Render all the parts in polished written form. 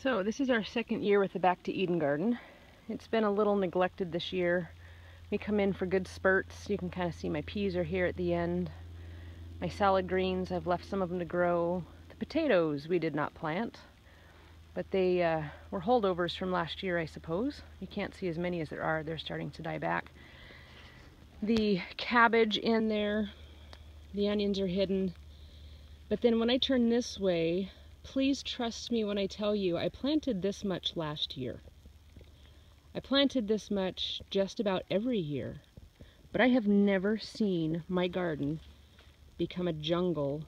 So this is our second year with the BTE Garden. It's been a little neglected this year. We come in for good spurts. You can kind of see my peas are here at the end. My salad greens, I've left some of them to grow. The potatoes we did not plant, but they were holdovers from last year, I suppose. You can't see as many as there are. They're starting to die back. The cabbage in there, the onions are hidden. But then when I turn this way, please trust me when I tell you I planted this much last year. I planted this much just about every year, but I have never seen my garden become a jungle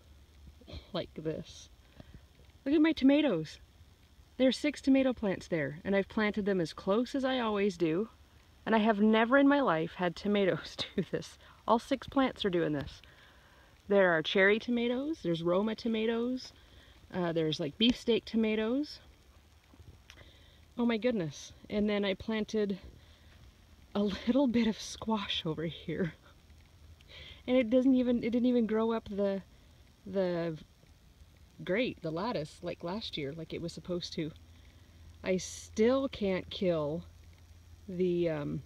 like this. Look at my tomatoes. There are 6 tomato plants there, and I've planted them as close as I always do, and I have never in my life had tomatoes do this. All 6 plants are doing this. There are cherry tomatoes, there's Roma tomatoes, there's like beefsteak tomatoes. Oh my goodness. And then I planted a little bit of squash over here. And it didn't even grow up the grate, the lattice, like last year, like it was supposed to. I still can't kill the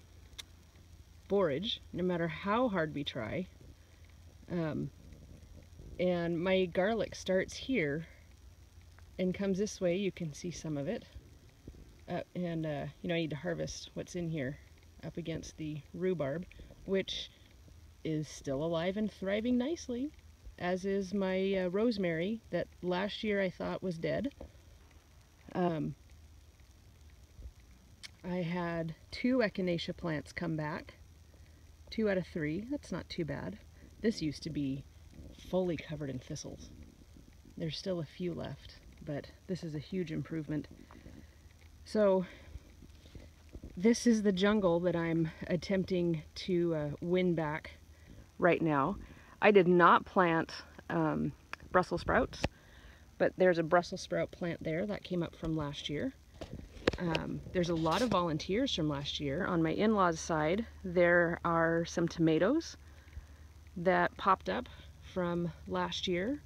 borage, no matter how hard we try. And my garlic starts here and comes this way. You can see some of it. You know, I need to harvest what's in here up against the rhubarb, which is still alive and thriving nicely, as is my rosemary that last year I thought was dead. I had 2 echinacea plants come back, 2 out of 3. That's not too bad. This used to be fully covered in thistles. There's still a few left, but this is a huge improvement. So this is the jungle that I'm attempting to win back right now. I did not plant Brussels sprouts, but there's a Brussels sprout plant there that came up from last year. There's a lot of volunteers from last year. On my in-laws side, there are some tomatoes that popped up from last year.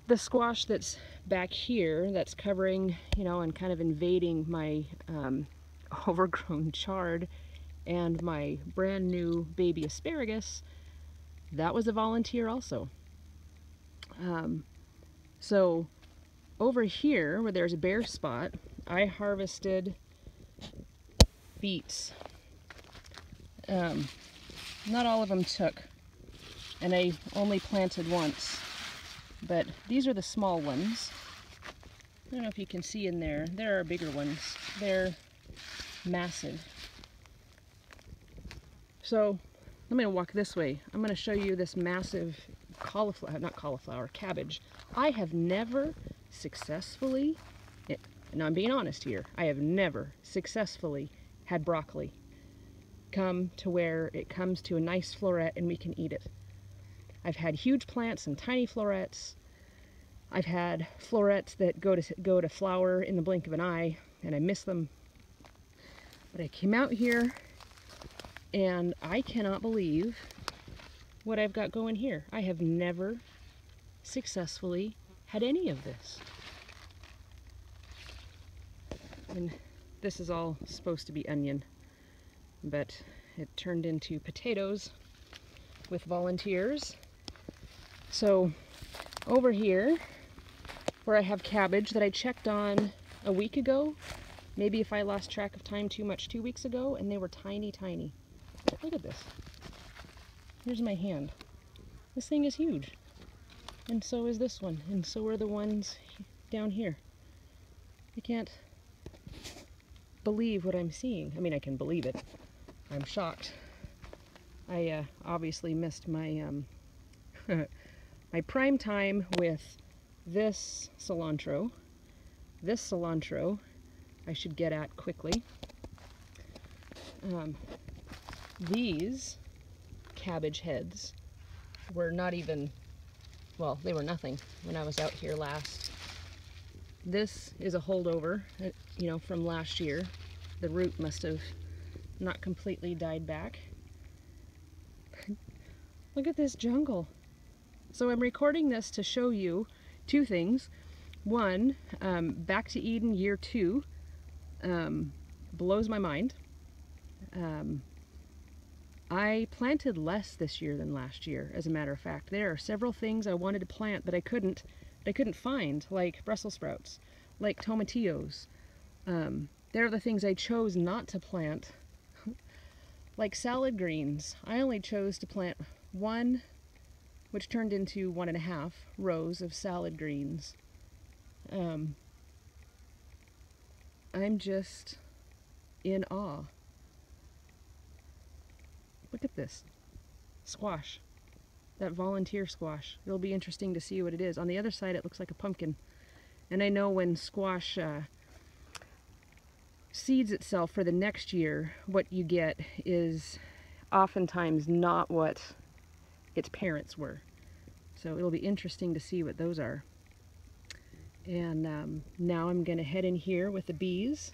The squash that's back here, that's covering, you know, and kind of invading my overgrown chard and my brand new baby asparagus, that was a volunteer also. So over here, where there's a bare spot, I harvested beets. Not all of them took, and I only planted once. But these are the small ones. I don't know if you can see in there. There are bigger ones. They're massive. So I'm going to walk this way. I'm going to show you this massive cabbage. I have never successfully, and I'm being honest here, I have never successfully had broccoli come to where it comes to a nice floret and we can eat it. I've had huge plants and tiny florets. I've had florets that go to flower in the blink of an eye, and I miss them. But I came out here, and I cannot believe what I've got going here. I have never successfully had any of this. And this is all supposed to be onion, but it turned into potatoes with volunteers. So over here, where I have cabbage that I checked on a week ago, maybe if I lost track of time too much 2 weeks ago, and they were tiny, tiny. Look at this. Here's my hand. This thing is huge. And so is this one, and so are the ones down here. I can't believe what I'm seeing. I mean, I can believe it. I'm shocked. I obviously missed my my prime time with this cilantro. This cilantro I should get at quickly. These cabbage heads were not even, well, they were nothing when I was out here last. This is a holdover, you know, from last year. The root must have not completely died back. Look at this jungle. So I'm recording this to show you 2 things. One, Back to Eden year 2 blows my mind. I planted less this year than last year, as a matter of fact. There are several things I wanted to plant that I couldn't find, like Brussels sprouts, like tomatillos. There are the things I chose not to plant, like salad greens. I only chose to plant one, which turned into 1.5 rows of salad greens. I'm just in awe. Look at this squash, that volunteer squash. It'll be interesting to see what it is. On the other side it looks like a pumpkin, and I know when squash seeds itself for the next year, what you get is oftentimes not what its parents were. So it'll be interesting to see what those are. And now I'm going to head in here with the bees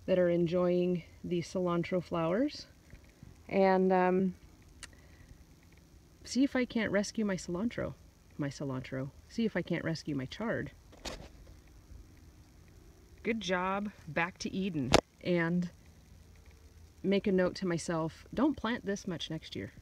that are enjoying the cilantro flowers, and see if I can't rescue my cilantro. See if I can't rescue my chard. Good job, Back to Eden. And make a note to myself, don't plant this much next year.